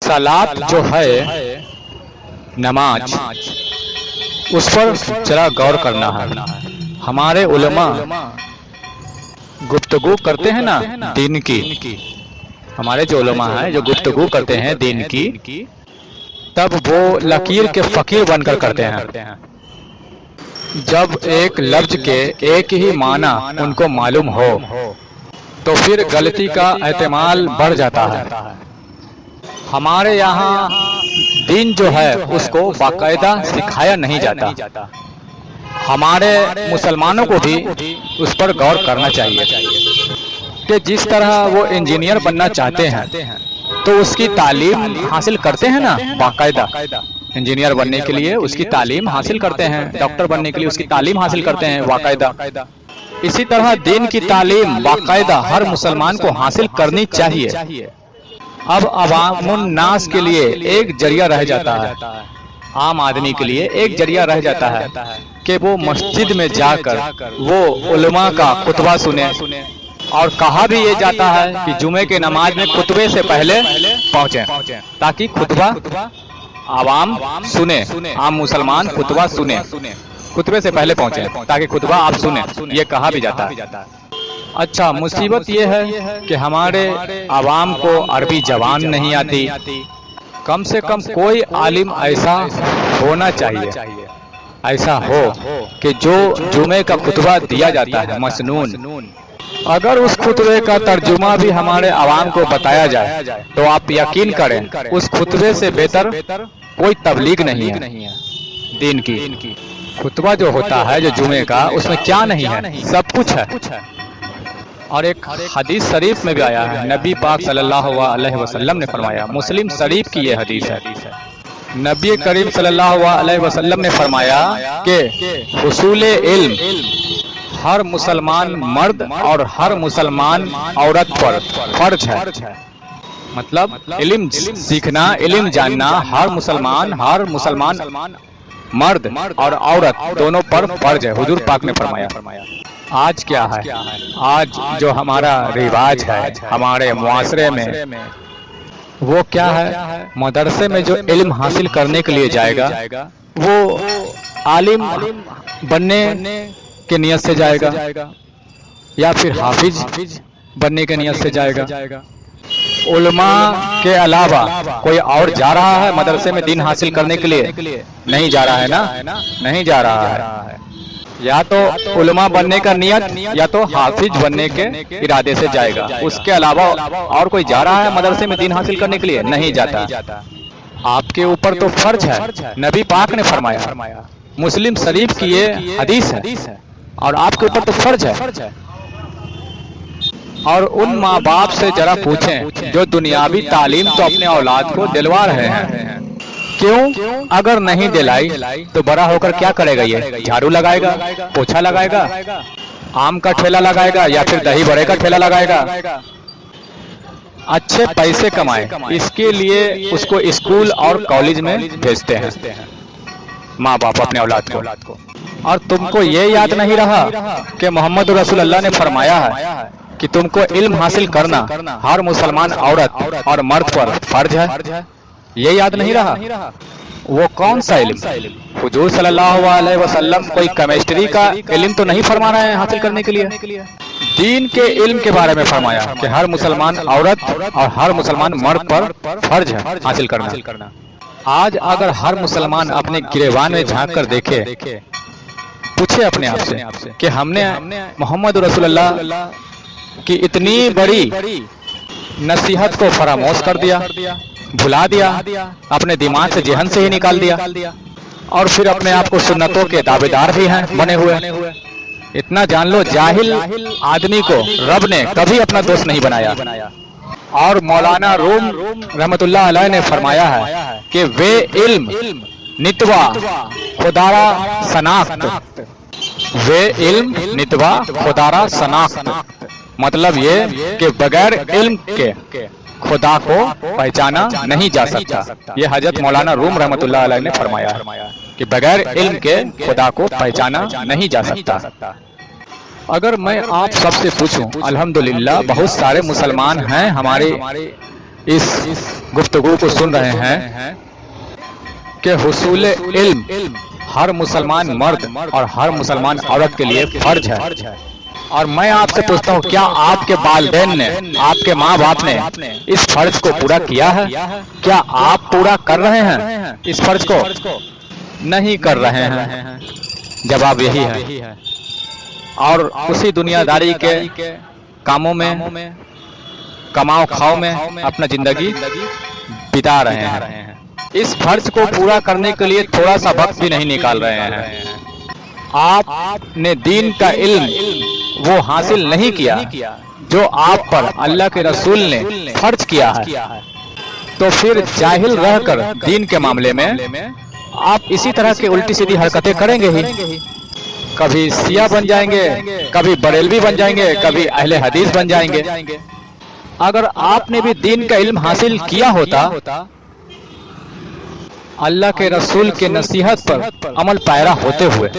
सलात जो है नमाज, उस पर जरा गौर करना है। हमारे उलमा गुफ्तगू करते हैं ना दीन की, हमारे जो उलमा हैं जो गुफ्तगू करते हैं दीन की, तब वो लकीर के फकीर बनकर करते हैं। जब एक लफ्ज के एक ही माना उनको मालूम हो तो फिर गलती का एहतमाल बढ़ जाता है। हमारे यहाँ दीन जो है उसको बाकायदा सिखाया नहीं जाता। हमारे मुसलमानों को भी उस पर गौर करना चाहिए कि जिस तरह वो इंजीनियर बनना चाहते हैं तो उसकी तालीम हासिल करते हैं ना बाकायदा। इंजीनियर बनने के लिए उसकी तालीम हासिल करते हैं, डॉक्टर बनने के लिए उसकी तालीम हासिल करते हैं बाकायदा। इसी तरह दीन की तालीम बाकायदा हर मुसलमान को हासिल करनी चाहिए। अब अवामुन नास के लिए एक जरिया रह जाता है, आम आदमी के लिए एक जरिया रह जाता है कि वो मस्जिद में जाकर वो उलमा का खुतबा सुने। और कहा भी ये जाता है कि जुमे के नमाज में खुतबे से पहले पहुंचे ताकि खुतबा आवाम सुने, आम मुसलमान खुतबा सुने, खुतबे से पहले पहुंचे ताकि खुतबा आप सुने, ये कहा भी जाता है। अच्छा, मुसीबत ये है कि हमारे आवाम को अरबी जबान नहीं आती। कम से कम कोई आलिम ऐसा होना चाहिए, ऐसा हो कि जो जुमे का खुतबा दिया जाता है मसनून, अगर उस खुतबे का तर्जुमा भी हमारे आवाम को बताया जाए तो आप यकीन करें उस खुतबे से बेहतर कोई तबलीग नहीं है दीन की। खुतबा जो होता है जो जुमे का, उसमें क्या नहीं है, सब कुछ है। और एक हदीस शरीफ में भी आया है, नबी पाक सल्लल्लाहु अलैहि वसल्लम ने फरमाया, मुस्लिम शरीफ की ये हदीस है, नबी करीम सल्लल्लाहु अलैहि वसल्लम ने फरमाया कि हुसूले इल्म हर मुसलमान मर्द और हर मुसलमान औरत पर फर्ज है। मतलब इल्म सीखना, इल्म जानना हर मुसलमान मर्द और औरत दोनों पर फर्ज है, हुजूर पाक ने फरमाया। आज क्या है, आज जो हमारा रिवाज है हमारे मुआशरे में, वो क्या है, मदरसे में जो इल्म हासिल करने के लिए जाएगा वो आलिम बनने के नियत से जाएगा या फिर हाफिज बनने के नियत से जाएगा। उलमा के अलावा कोई और जा रहा है मदरसे में दीन हासिल करने के लिए? नहीं जा रहा है ना, नहीं जा रहा है। या तो उलमा बनने का नियत या तो हाफिज बनने के इरादे से जाएगा, उसके अलावा और कोई जा रहा है मदरसे में दीन हासिल करने के लिए? नहीं जाता। आपके ऊपर तो फर्ज है, नबी पाक ने फरमाया, मुस्लिम शरीफ की ये हदीस है, और आपके ऊपर तो फर्ज है। और उन माँ बाप से जरा पूछें जो दुनियावी तालीम तो अपने औलाद को दिलवा रहे हैं, क्यों? अगर नहीं दिलाई तो बड़ा होकर क्या करेगा? ये झाड़ू लगाएगा, पोछा लगाएगा, आम का ठेला लगाएगा या फिर दही बड़े का ठेला लगाएगा। अच्छे पैसे कमाए, इसके लिए उसको स्कूल और कॉलेज में भेजते हैं माँ बाप अपने औलाद को। और तुमको ये याद नहीं रहा कि मोहम्मद रसूलुल्लाह ने फरमाया है कि तुमको इल्म हासिल करना हर मुसलमान औरत और मर्द पर फर्ज है? ये याद नहीं रहा? वो कौन सा इल्म? हुजूर सल्लल्लाहु अलैहि वसल्लम कोई केमिस्ट्री का इल्म तो नहीं फरमा रहे हैं हासिल करने के लिए, दीन के इल्म के बारे में फरमाया कि हर मुसलमान औरत और हर मुसलमान मर्द पर फर्ज है हासिल करना। आज अगर हर मुसलमान अपने गिरेबान में झांक कर देखे, पूछे अपने आप से कि हमने मोहम्मद रसूलुल्लाह की इतनी बड़ी नसीहत को फरामोश कर दिया, भुला दिया, अपने दिमाग से जहन से ही निकाल दिया, और फिर अपने आप को सुन्नतों के दावेदार भी हैं बने हुए। इतना जान लो, जाहिल आदमी को रब ने कभी अपना दोस्त नहीं बनाया। और मौलाना रूम रहमतुल्लाह अलैह ने फरमाया है कि वे इल्म नितवा खुदारा शनाख्त, वे इल्म नितवा खुदारा शनाख्त, मतलब ये कि बगैर इल्म के खुदा को पहचाना नहीं जा सकता। ये हजरत मौलाना रूम रहमतुल्लाह अलैह ने फरमाया कि बगैर इल्म के खुदा को पहचाना नहीं जा सकता। अगर मैं आप सबसे पूछूं, अल्हम्दुलिल्लाह बहुत सारे मुसलमान हैं हमारे इस गुफ्तगू को सुन रहे हैं कि हुसूल इल्म हर मुसलमान मर्द और हर मुसलमान औरत के लिए फर्ज है। और मैं आपसे पूछता हूँ, क्या आपके वालिदैन ने, आपके माँ बाप ने इस फर्ज को पूरा किया है? क्या आप पूरा कर रहे हैं इस फर्ज को? नहीं कर रहे हैं। जवाब यही है। और उसी दुनियादारी के कामों में, कमाओ खाओ में अपना जिंदगी बिता रहे हैं। इस फर्ज को पूरा करने के लिए थोड़ा सा वक्त भी नहीं निकाल रहे हैं। आपने दीन का इल्म वो हासिल नहीं किया जो आप पर अल्लाह के रसूल ने फर्ज किया है, तो फिर जाहिल रहकर दीन के मामले में आप इसी तरह की उल्टी सीधी हरकतें करेंगे ही। कभी शिया बन जाएंगे, कभी बरेलवी बन जाएंगे, कभी अहले हदीस बन जाएंगे। अगर आपने भी दीन का इल्म हासिल किया होता, अल्लाह के रसूल के नसीहत पर अमल पैरा होते हुए,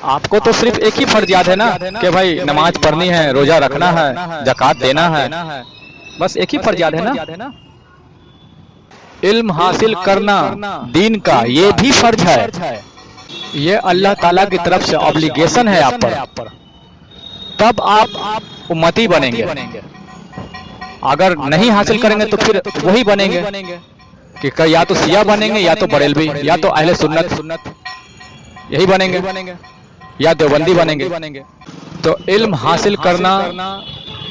आपको तो सिर्फ एक ही फर्ज याद है ना कि भाई नमाज पढ़नी है, रोजा रखना है, ज़कात देना है, बस एक ही फर्ज याद है ना। इल्म हासिल करना दीन का ये भी फर्ज है, ये अल्लाह ताला की तरफ से ऑब्लिगेशन है आप पर। तब आप उम्मती बनेंगे। अगर नहीं हासिल करेंगे तो फिर वही बनेंगे कि या तो शिया बनेंगे, या तो बरेलवी, या तो अहले सुन्नत, यही बनेंगे, या देवबंदी बनेंगे। तो इल्म हासिल करना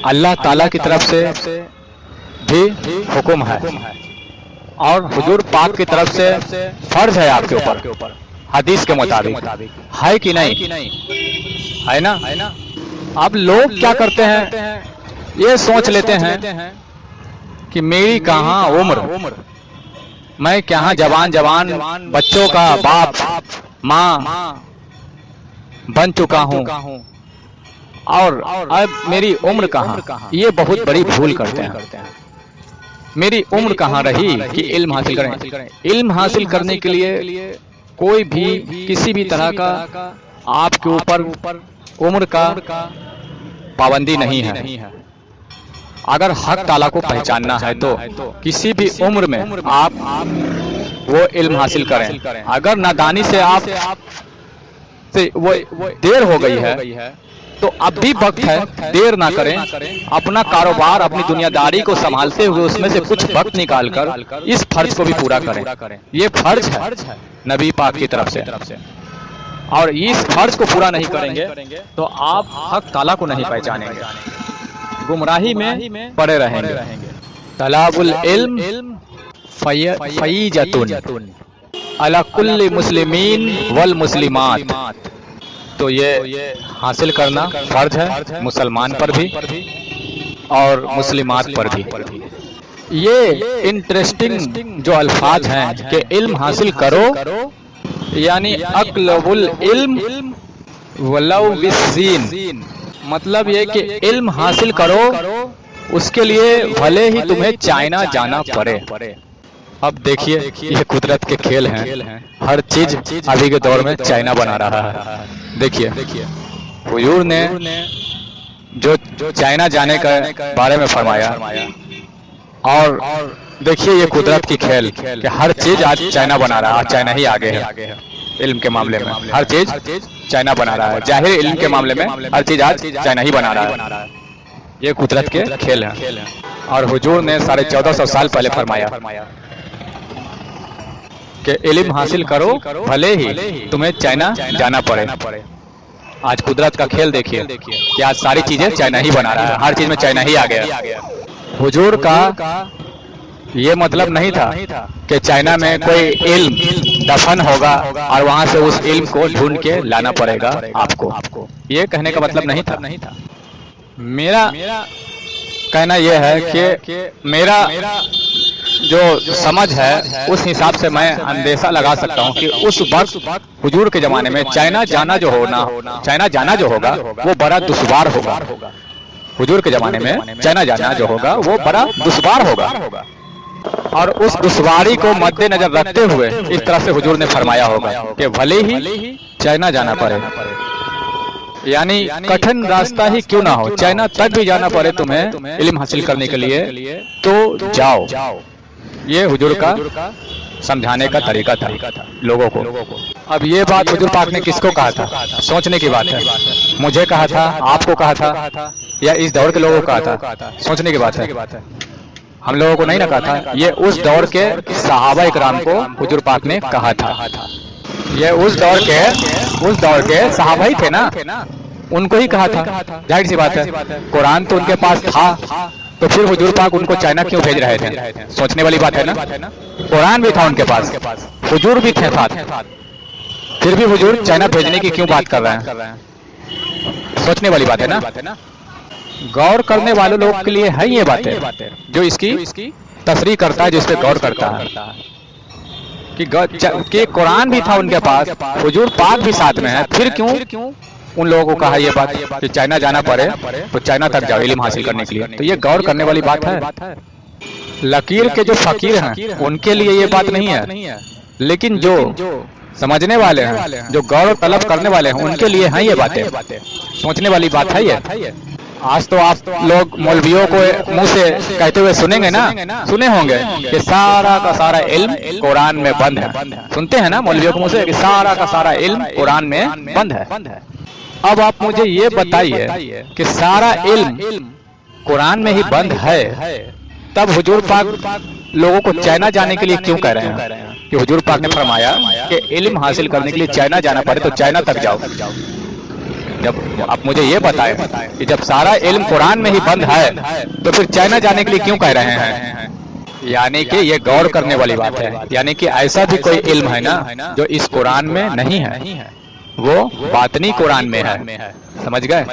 अल्लाह ताला की तरफ से भी हुक्म है और हुजूर पाक की तरफ से फर्ज है आपके ऊपर, हदीस के मुताबिक। है कि नहीं? है ना। अब लोग क्या करते हैं, ये सोच लेते हैं कि मेरी कहाँ उम्र, मैं कहाँ जवान बच्चों का बाप माँ बन चुका हूँ और अब मेरी उम्र कहाँ। ये बहुत बड़ी भूल करते हैं। मेरी उम्र कहाँ रही कि इल्म हासिल करें। इल्म हासिल करने के लिए कोई भी किसी भी तरह का आपके ऊपर उम्र का पाबंदी नहीं है। अगर हक ताला को पहचानना है तो किसी भी उम्र में आप वो इल्म हासिल करें। अगर नादानी से आप से वो देर हो गई है तो अब भी वक्त है, देर ना करें। अपना कारोबार, अपनी दुनियादारी को संभालते हुए उसमें से कुछ वक्त निकालकर इस फर्ज को भी पूरा करें। ये फर्ज है नबी पाक की तरफ से, और इस फर्ज को पूरा नहीं करेंगे तो आप हक ताला को नहीं पहचानेंगे, गुमराही में पड़े रहेंगे। तलाबुल इल्म फयीजतुन अला कुल्ली मुस्लिमीन वल मुस्लिमात। तो ये हासिल करना फर्ज है मुसलमान पर भी और मुस्लिमात पर भी। ये इंटरेस्टिंग जो अल्फाज हैं कि इल्म हासिल करो, यानी अक्लबुल इल्म वलौ बिस्सीन, मतलब ये कि इल्म हासिल करो, उसके लिए भले ही तुम्हें चाइना जाना पड़े। अब देखिए ये कुदरत के खेल हैं। हर चीज अभी के दौर में चाइना बना रहा है। देखिए हुजूर ने जो चाइना जाने के बारे में फरमाया, और देखिए ये कुदरत की खेल कि हर चीज आज चाइना बना रहा है। चाइना ही आगे है इल्म के मामले में, हर चीज चाइना बना रहा है। जाहिर इल्म के मामले में हर चीज आज चाइना ही बना रहा है। ये कुदरत के खेल हैं। और हुजूर ने 1450 साल पहले फरमाया कि इल्म हासिल करो भले ही तुम्हें चाइना जाना पड़े। आज कुदरत का खेल देखिए कि आज सारी चीजें चाइना ही बना रहा है, हर चीज में चाइना ही आ गया। हुजूर का ये मतलब नहीं था कि चाइना में कोई इल्म दफन होगा और वहां से उस इल्म को ढूंढ के लाना पड़ेगा आपको। ये कहने का मतलब नहीं था। मेरा कहना यह है कि मेरा जो समझ है उस हिसाब से मैं अंदेशा लगा सकता हूँ कि उस वक्त हुजूर के जमाने में चाइना जाना जो होगा वो बड़ा दुश्वार होगा। हुजूर के जमाने में चाइना जाना जो होगा वो बड़ा दुश्वार होगा, और उस दुश्वारी को मद्देनजर रखते हुए इस तरह से हुजूर ने फरमाया होगा कि भले ही चाइना जाना पड़े। यानी कठिन रास्ता ही क्यों ना हो, चाइना तक भी जाना पड़े तुम्हें इल्म हासिल करने के लिए तो जाओ। ये हुजूर का समझाने का तरीका था लोगों को। अब ये बात हुजूर पाक ने किसको कहा था? सोचने की बात है। मुझे कहा था, आपको कहा था, या इस दौर के लोगों को कहा था? सोचने की बात है। हम लोगों को नहीं ना कहा था, ये उस दौर के सहाबा इकराम को हुजूर पाक ने कहा था। ये उस दौर के सहाबा ही थे ना, उनको ही कहा था। जाहिर सी बात है, कुरान तो उनके पास था, तो फिर हुजूर पाक उनको चाइना क्यों भेज रहे थे? सोचने वाली बात है ना। कुरान भी था उनके पास, हुजूर भी थे साथ, फिर भी हुजूर चाइना भेजने की क्यों बात कर रहे हैं? सोचने वाली बात है ना। गौर करने वाले लोग के लिए है ये बातें, जो इसकी तशरीह करता है, जो इस पे गौर करता है कि कुरान भी था उनके पास, हुजूर पाक भी साथ में है, फिर क्यों उन लोगों को कहा ये बात कि चाइना जाना पड़े तो चाइना तक जाओ इल्म हासिल करने के लिए? तो ये गौर करने वाली बात है। लकीर के जो फकीर हैं उनके लिए ये बात नहीं है, लेकिन जो समझने वाले हैं, जो गौर तलब करने वाले हैं, उनके लिए हैं ये बातें। सोचने वाली बात है ये। आज तो आप लोग मौलवियों को मुंह से कहते हुए सुनेंगे ना, सुने होंगे कि सारा का सारा इल्म कुरान में बंद है। सुनते हैं ना मौलवियों के मुंह से कि सारा का सारा इल्म कुरान में बंद है। अब आप मुझे ये बताइए कि सारा इल्म कुरान में ही बंद है, तब हुजूर पाक लोगों को चाइना जाने के लिए क्यों कह रहे हैं? कि हुजूर पाक ने फरमाया कि इल्म हासिल करने के लिए चाइना जाना पड़े तो चाइना तक जाओ। जब आप मुझे ये बताएं कि जब सारा इल्म कुरान में ही बंद है, तो फिर चाइना जाने के लिए क्यों कह रहे हैं? यानी कि ये गौर करने वाली बात है। यानी कि ऐसा भी कोई इल्म है ना जो इस कुरान में नहीं है, वो बातिनी कुरान में है। समझ गए?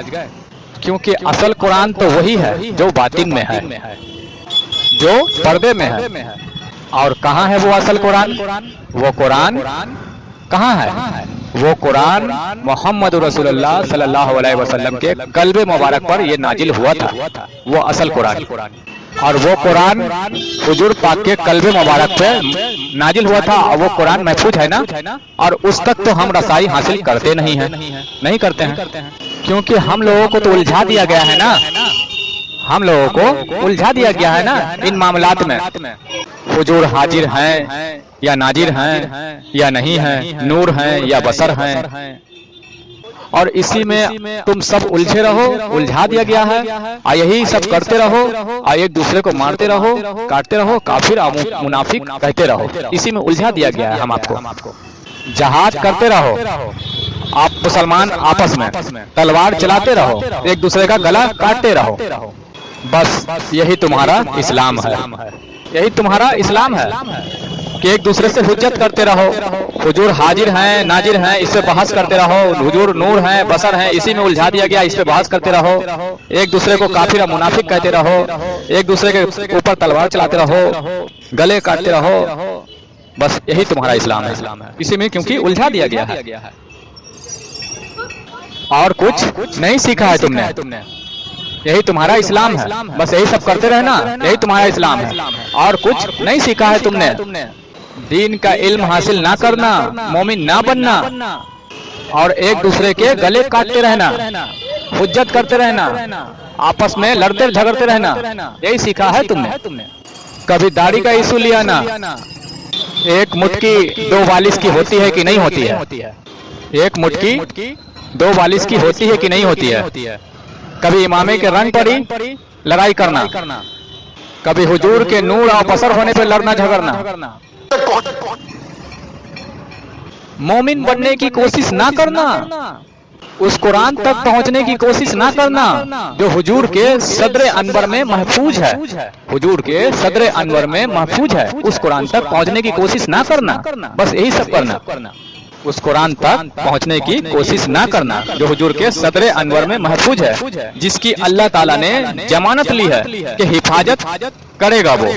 क्योंकि असल कुरान तो वही है जो बातिन में है, जो पर्दे में है। और कहाँ है वो असल कुरान? वो कुरान कहाँ है? वो कुरान मोहम्मद रसूलुल्लाह सल्लल्लाहु अलैहि वसल्लम के कल्बे मुबारक पर ये नाजिल हुआ था, वो असल कुरान। और वो कुरान हुजूर पाक के कल्बे मुबारक पे नाजिल हुआ था, और वो कुरान महफूज है ना, और उस तक तो हम रसाई हासिल करते नहीं करते हैं। क्योंकि हम लोगों को तो उलझा दिया गया है ना, हम लोगों को उलझा दिया गया है ना इन मामलात में। हुजूर हाजिर हैं या नाजिर हैं या नहीं हैं, नूर हैं या बसर हैं, और इसी में तुम सब उलझे रहो, उलझा दिया गया है। और यही सब करते रहो, और एक दूसरे को मारते रहो, काटते रहो, काफिर मुनाफिक कहते रहो। इसी में उलझा दिया गया है हम आपको। जहाद करते रहो, आप मुसलमान आपस में तलवार चलाते रहो, एक दूसरे का गला काटते रहो, बस यही तुम्हारा इस्लाम है। यही तुम्हारा इस्लाम है कि एक दूसरे से हुज्जत करते रहो। हुजूर हाजिर हैं, नाजिर हैं, इससे बहस करते रहो। हुजूर नूर हैं, बसर हैं, इसी में उलझा दिया गया, इस पे बहस करते रहो। एक दूसरे को काफिर मुनाफिक कहते रहो, एक दूसरे के ऊपर तलवार चलाते रहो, गले काटते रहो, बस यही तुम्हारा इस्लाम है। इसी में क्योंकि उलझा दिया गया है, और कुछ नहीं सीखा है तुमने। यही तुम्हारा इस्लाम है, बस यही सब करते रहना, यही तुम्हारा इस्लाम है, और कुछ नहीं सीखा है तुमने। दीन का इल्म हासिल ना करना, मोमिन ना बनना, और एक दूसरे के गले काटते रहना, हुज्जत करते रहना, आपस में लड़ते झगड़ते रहना, यही सीखा है तुमने। कभी दाढ़ी का इशू लिया ना, एक मुट्ठी 2 वालिस की होती है कि नहीं होती है? एक मुट्ठी 2 वालिस की होती है कि नहीं होती है? कभी इमामे के रंग पर ही लड़ाई करना, कभी हुजूर के नूर और बसर होने पर लड़ना झगड़ना। मोमिन बनने की कोशिश ना करना, उस कुरान तक पहुंचने की कोशिश ना करना जो हुजूर के सदर अनवर में महफूज है। हुजूर के सदर अनवर में महफूज है, उस कुरान तक पहुंचने की कोशिश ना करना, बस यही सब करना। उस कुरान तक पहुंचने की कोशिश ना करना जो हुजूर के सदर अनवर में महफूज है, जिसकी अल्लाह ताला ने जमानत ली है कि हिफाजत करेगा वो।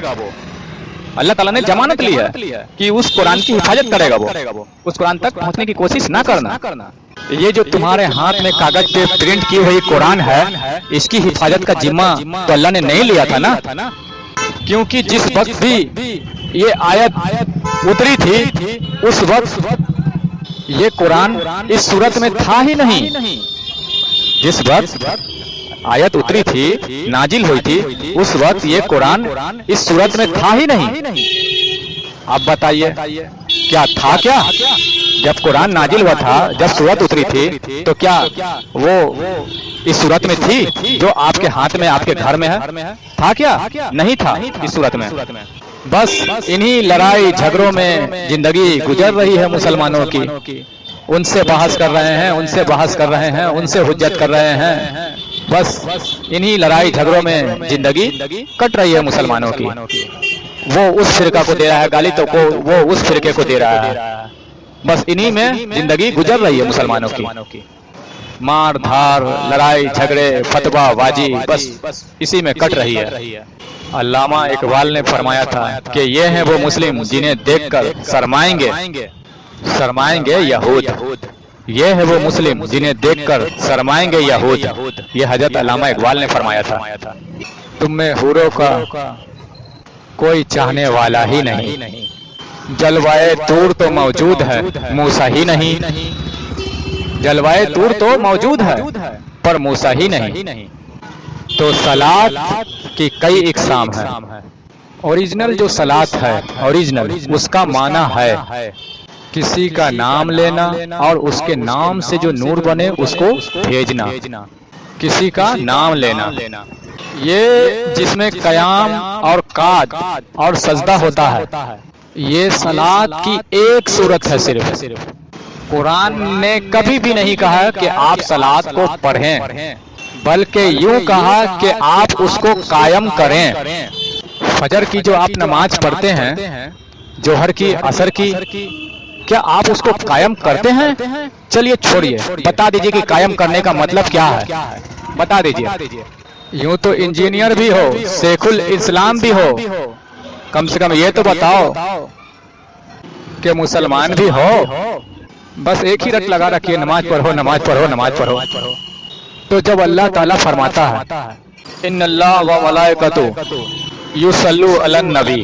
अल्लाह ताला ने जमानत ली है कि उस कुरान की हिफाजत करेगा वो। उस कुरान तक पहुंचने की कोशिश ना करना। ये जो तुम्हारे हाथ में कागज पे प्रिंट की हुई कुरान है, इसकी हिफाजत का जिम्मा तो अल्लाह ने नहीं लिया था ना। क्योंकि जिस वक्त भी ये आयत उतरी थी, उस वक्त ये कुरान इस सूरत में था ही नहीं। जिस वक्त आयत उतरी थी, नाजिल हुई थी, उस वक्त ये कुरान इस सूरत में था ही नहीं। आप बताइए क्या था? क्या जब कुरान नाजिल हुआ था, जब सूरत उतरी थी, तो क्या वो इस सूरत में थी जो आपके हाथ में, आपके घर में है? था क्या? नहीं था इस सूरत में। बस इन्हीं लड़ाई झगड़ों में जिंदगी गुजर रही है मुसलमानों की। उनसे बहस कर रहे हैं, उनसे बहस कर रहे हैं, उनसे हुज्जत कर रहे हैं। बस इन्हीं लड़ाई झगड़ों में जिंदगी कट रही है मुसलमानों की। वो उस फिरका को दे रहा है गाली, तो वो उस फिरके को दे रहा है। बस इन्हीं में जिंदगी गुजर रही है मुसलमानों की। मार धार, लड़ाई झगड़े, फतवा बाजी, बस इसी में कट रही है। अल्लामा इकबाल ने फरमाया था कि ये हैं वो मुस्लिम जिन्हें देखकर शर्माएंगे यहूद। ये है वो मुस्लिम जिन्हें देखकर शर्माएंगे यहूद। ये हजरत अल्लामा इकबाल ने फरमाया था। तुम में हूरों का कोई चाहने वाला ही नहीं, जलवाए तूर तो मौजूद है, मूसा ही नहीं। जलवाए तूर तो मौजूद है, पर मूसा ही नहीं। तो सलात की कई इकसाम है। ओरिजिनल जो सलात है, ओरिजिनल उसका माना है किसी का नाम लेना और उसके नाम से जो नूर बने उसको भेजना। किसी का नाम लेना, ये जिसमें कयाम और काद और सजदा होता है, ये सलात की एक सूरत है सिर्फ। कुरान ने कभी भी नहीं कहा कि आप सलात को पढ़ें, बल्कि यूं कहा कि आप उसको कायम करें। फजर की जो आप नमाज पढ़ते हैं, जोहर की, असर की, क्या आप उसको कायम करते हैं? चलिए छोड़िए, बता दीजिए कि कायम करने का मतलब क्या है, बता दीजिए। यूं तो इंजीनियर भी हो, शेखुल इस्लाम भी हो, कम से कम ये तो बताओ कि मुसलमान भी हो। बस एक ही रट लगा रखिए, नमाज पढ़ो, नमाज पढ़ो, नमाज पढ़ो। तो जब अल्लाह ताला फरमाता है इन्नल्लाह व मलाइकतु युसल्लू अलन नबी,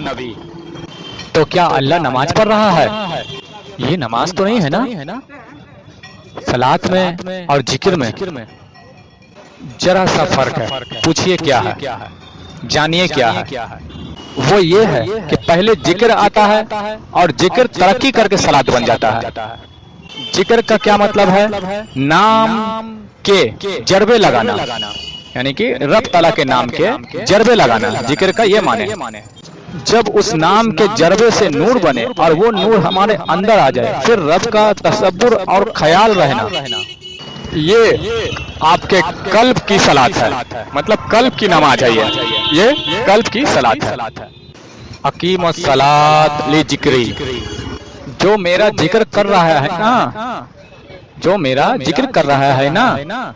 तो क्या अल्लाह नमाज पढ़ रहा है? ये नमाज तो नहीं है ना। सलात में और जिक्र में जरा सा फर्क है। पूछिए क्या है, जानिए क्या है। वो ये है कि पहले जिक्र आता है और जिक्र तरक्की करके सलात बन जाता है। जिक्र का क्या मतलब है? नाम के जरबे लगाना, यानी कि रब ताला के नाम के जरबे लगाना, जिक्र का ये माने। जब उस नाम के जरबे से नूर बने और वो नूर हमारे अंदर आ जाए, फिर रब का तसब्बुर और ख्याल रहना, ये आपके कल्ब की सलात है। मतलब कल्ब की नमाज है ये कल्ब की सलात है। अकीमत सलात ली जिक्री, जो मेरा जिक्र कर रहा है ना, जो मेरा जिक्र कर रहा है ना,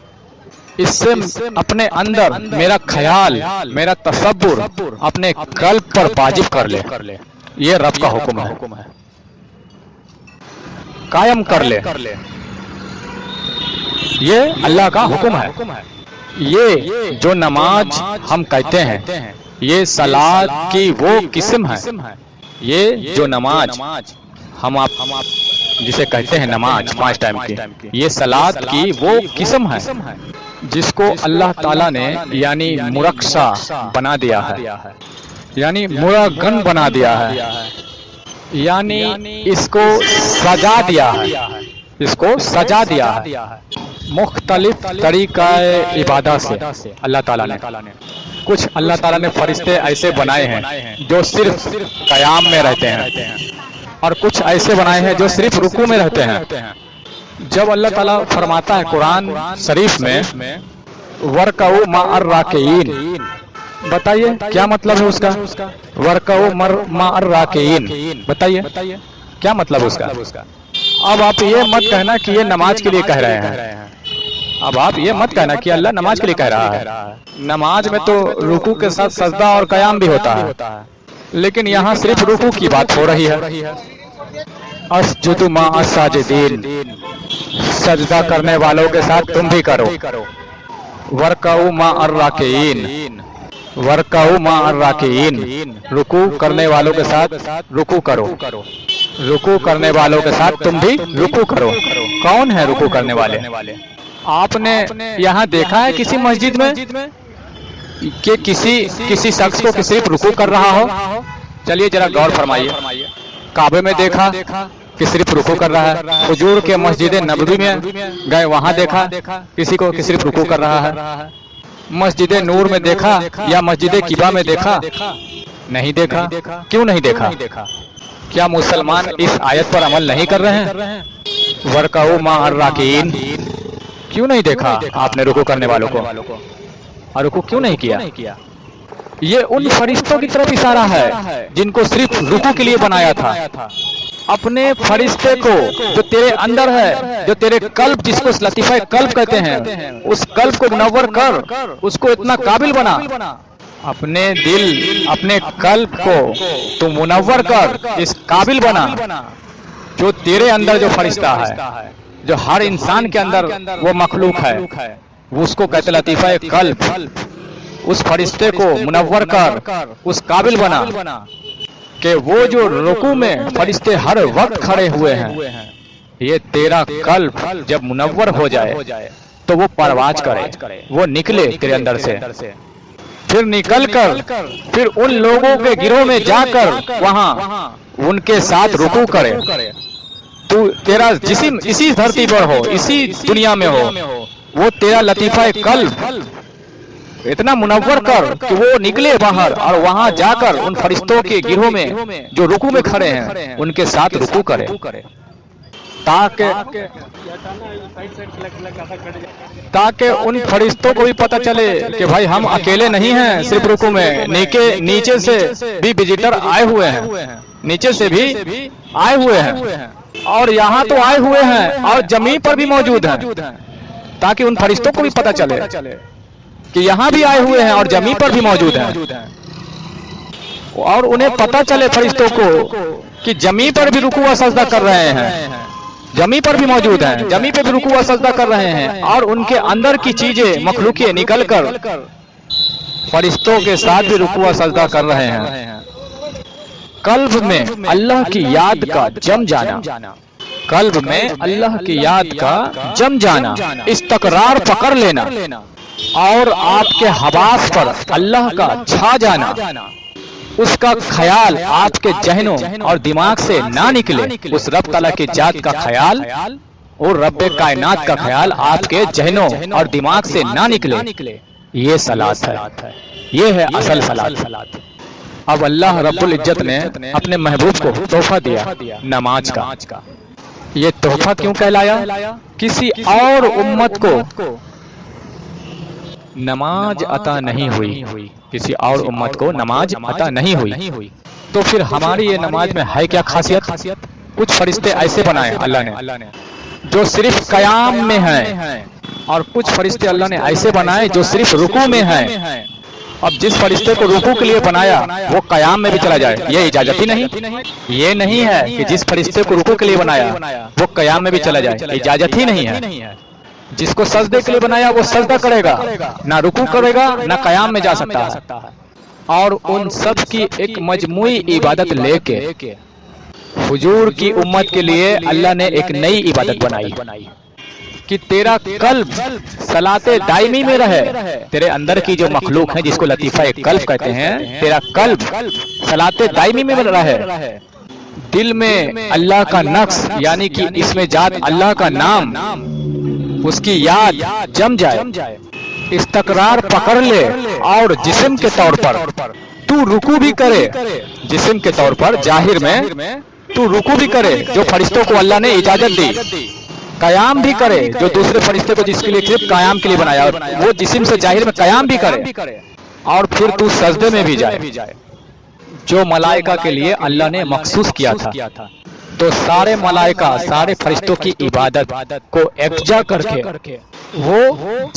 इससे अपने अंदर मेरा ख्याल, मेरा तसब्बुर अपने कल्ब पर वाजिब कर ले। ये रब का हुक्म है, कायम कर ले। ये अल्लाह का हुक्म है। ये जो नमाज हम कहते हैं, ये सलात की वो किस्म है। ये जो नमाज हम आप जिसे कहते हैं नमाज 5 टाइम की, ये सलात की वो किस्म है जिसको अल्लाह ताला ने यानी मुरक्सा बना दिया है, यानी मुरागन बना दिया है, यानी इसको सजा दिया है, इसको सजा दिया है मुख्तलिफ तरीका इबादत से। अल्लाह ताला ने कुछ अल्लाह ताला ने फरिश्ते ऐसे बनाए हैं जो सिर्फ कयाम में रहते हैं, और कुछ ऐसे बनाए हैं जो सिर्फ रुकू में रहते हैं। जब अल्लाह ताला फरमाता है कुरान शरीफ में वरकऊ माअर राकीन, बताइए क्या मतलब है उसका? वरकऊ माअर राकीन, बताइए क्या मतलब उसका? अब आप ये मत कहना कि ये नमाज के लिए कह रहे हैं। अब आप ये मत कहना कि अल्लाह नमाज के लिए कह रहा है। नमाज में तो रुकू के साथ सजदा और कयाम भी होता है, लेकिन यहाँ सिर्फ रुकू की बात हो रही है। अस्जुदु मा अस्साजिदीन, सजदा करने वालों के साथ तुम भी करो। वरकाउ मा अर्राकीन, वरकाउ मा अर्राकीन, रुकू करने वालों के साथ रुकू करो। रुकू करने वालों के साथ तुम भी रुकू करो। कौन है रुकू करने वाले? آپ نے یہاں دیکھا ہے کسی مسجد میں کہ کسی شخص کو صرف رکوع کر رہا ہو؟ چلیے ذرا غور فرمائیے. کعبے میں دیکھا کہ صرف رکوع کر رہا ہے. حضور کے مسجد نبوی میں گئے، وہاں دیکھا کسی کو کہ صرف رکوع کر رہا ہے. مسجد نور میں دیکھا یا مسجد قباء میں دیکھا؟ نہیں دیکھا. کیوں نہیں دیکھا؟ کیا مسلمان اس آیت پر عمل نہیں کر رہے ہیں؟ وَارْكَعُوا مَعَ الرَّاكِعِينَ. کیوں نہیں دیکھا آپ نے رکوع کرنے والوں کو؟ اور رکوع کیوں نہیں کیا؟ یہ ان فرشتوں کی طرف اشارہ ہے جن کو صرف رکوع کے لیے بنایا تھا. اپنے فرشتے کو جو تیرے اندر ہے، جو تیرے قلب، جس کو لطیفہ قلب کہتے ہیں، اس قلب کو منور کر، اس کو اتنا قابل بنا. اپنے دل، اپنے قلب کو تو منور کر، اس قابل بنا جو تیرے اندر جو فرشتہ ہے، جو ہر انسان کے اندر وہ مخلوق ہے، اس کو کہتے لطیفہ قلب. اس فرشتے کو منور کر، اس قابل بنا کہ وہ جو رکوع میں فرشتے ہر وقت کھڑے ہوئے ہیں، یہ تیرا قلب جب منور ہو جائے تو وہ پرواز کرے، وہ نکلے تیرے اندر سے، پھر نکل کر پھر ان لوگوں کے گروہ میں جا کر وہاں ان کے ساتھ رکوع کرے. تو تیرا جسم اسی دھرتی پر ہو، اسی دنیا میں ہو، وہ تیرا لطیفہ قلب اتنا منور کر کہ وہ نکلے باہر اور وہاں جا کر ان فرشتوں کے گروہ میں جو رکوع میں کھڑے ہیں ان کے ساتھ رکوع کرے، تاکہ ان فرشتوں کو بھی پتہ چلے کہ بھائی ہم اکیلے نہیں ہیں صرف رکوع میں، نیچے سے بھی وزٹر آئے ہوئے ہیں، نیچے سے بھی آئے ہوئے ہیں، اور یہاں تو آئے ہوئے ہیں اور زمین پر بھی موجود ہیں، تاکہ ان فرشتوں کو بھی پتہ چلے کہ یہاں بھی آئے ہوئے ہیں اور زمین پر بھی موجود ہیں، اور انہیں پتہ چلے فرشتوں کو کہ زمین پر بھی رکوع و سجدہ کر رہے ہیں، زمین پر بھی موجود ہیں، زمین پہ بھی رکوع و سجدہ کر رہے ہیں، اور ان کے اندر کی چیزیں مخلوقیں نکل کر فرشتوں کے ساتھ بھی رکوع و سجدہ کر رہے ہیں. قلب میں اللہ کی یاد کا جم جانا، قلب میں اللہ کی یاد کا جم جانا، استقرار پکڑ لینا، اور آپ کے حواس پر اللہ کا چھا جانا، اس کا خیال آپ کے ذہنوں اور دماغ سے نہ نکلے، اس رب تعالیٰ کی ذات کا خیال اور رب کائنات کا خیال آپ کے ذہنوں اور دماغ سے نہ نکلے، یہ صلاۃ ہے، یہ ہے اصل صلاۃ. اب اللہ رب العزت نے اپنے محبوب کو تحفہ دیا نماز کا. یہ تحفہ کیوں کہلایا؟ کسی اور امت کو نماز عطا نہیں ہوئی، کسی اور امت کو نماز عطا نہیں ہوئی، تو پھر ہماری یہ نماز میں ہے کیا خاصیت؟ کچھ فرشتے ایسے بنائے اللہ نے جو صرف قیام میں ہیں، اور کچھ فرشتے اللہ نے ایسے بنائے جو صرف رکوع میں ہیں. اب جس فرشتے کو رکوع کے لیے بنایا وہ قیام میں بھی چلا جائے، یہ اجازت ہی نہیں. یہ نہیں ہے کہ جس فرشتے کو رکوع کے لیے بنایا وہ قیام میں بھی چلا جائے، اجازت ہی نہیں ہے. جس کو سجدے کے لیے بنایا وہ سجدہ کرے گا، نہ رکوع کرے گا نہ قیام میں جا سکتا ہے. اور ان سب کی ایک مجموعی عبادت لے کے حضور کی امت کے لیے اللہ نے ایک نئی عبادت بنائی کہ تیرا قلب صلاۃ دائمی میں رہے، تیرے اندر کی جو مخلوق ہے جس کو لطیفہ قلب کہتے ہیں، تیرا قلب صلاۃ دائمی میں رہے، دل میں اللہ کا نقش یعنی کہ اس میں ذات اللہ کا نام، اس کی یاد جم جائے، استقرار پکڑ لے، اور جسم کے طور پر تو رکوع بھی کرے، جسم کے طور پر ظاہر میں تو رکوع بھی کرے جو فرشتوں کو اللہ نے اجازت دی، قیام بھی کرے جو دوسرے فرشتے کو جس کے لیے صرف قیام کے لیے بنایا وہ جسم سے ظاہر میں قیام بھی کرے، اور پھر تو سجدے میں بھی جائے جو ملائکہ کے لیے اللہ نے مخصوص کیا تھا. تو سارے ملائکہ، سارے فرشتوں کی عبادت کو یکجا کر کے وہ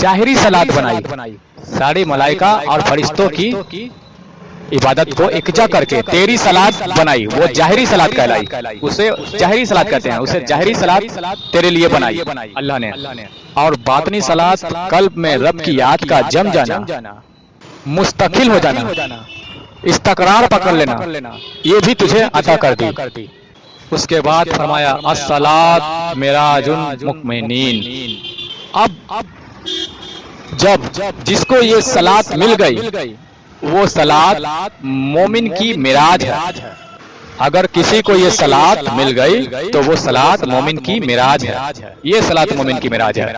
ظاہری صلاۃ بنائی، سارے ملائکہ اور فرشتوں کی عبادت کو یکجا کر کے تیری صلاۃ بنائی، وہ ظاہری صلاۃ کہلائی، اسے ظاہری صلاۃ کہتے ہیں، اسے ظاہری صلاۃ تیرے لیے بنائی اللہ نے. اور باطنی صلاۃ قلب میں رب کی یاد کا جم جانا، مستقل ہو جانا، استقرار پکڑ لینا، یہ بھی تجھے عطا کر دی. اس کے بعد فرمایا الصلاۃ معراج المؤمنین، اب جب جس کو یہ صلات مل گئی وہ صلات مومن کی معراج ہے. اگر کسی کو یہ صلات مل گئی تو وہ صلات مومن کی معراج ہے. یہ صلات مومن کی معراج ہے.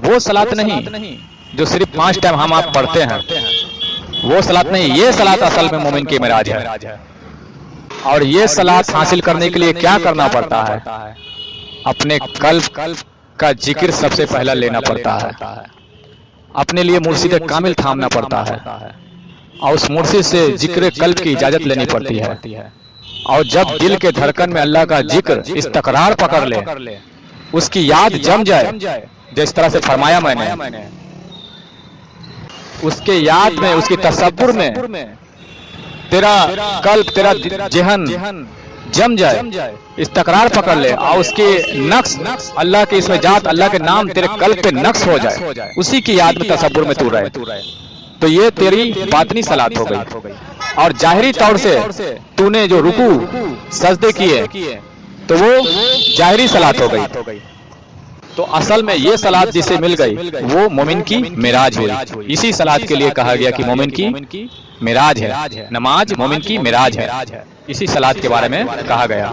وہ صلات نہیں جو صرف 5 ٹائم ہم آپ پڑھتے ہیں، وہ صلات نہیں. یہ صلات اصل میں مومن کی معراج ہے. اور یہ صلات حاصل کرنے کے لیے کیا کرنا پڑتا ہے؟ اپنے قلب کا ذکر سب سے پہلا لینا پڑتا ہے. اپنے لیے مرشد کامل تھامنا پڑتا ہے اور اس مرشد سے ذکر قلب کی اجازت لینی پڑتی ہے. اور جب دل کے دھڑکن میں اللہ کا ذکر استقرار پکڑ لے، اس کی یاد جم جائے، جس طرح سے فرمایا میں نے، اس کے یاد میں، اس کی تصور میں تیرا قلب، تیرا ذہن جم جائے، استقرار پکڑ لے، اور اس کے نقش اللہ کے اس میں ذات، اللہ کے نام تیرے قلب پہ نقش ہو جائے، اسی کی یاد میں، تصور میں تو رہے، تو یہ تیری باطنی صلات ہو گئی. اور ظاہری طور سے تو نے جو رکوع سجدے کیے تو وہ ظاہری صلات ہو گئی. تو اصل میں یہ صلات جسے مل گئی وہ مومن کی معراج ہوئی. اسی صلات کے لیے کہا گیا کہ مومن کی معراج ہے. نماز مومن کی معراج ہے. اسی صلات کے بارے میں کہا گیا.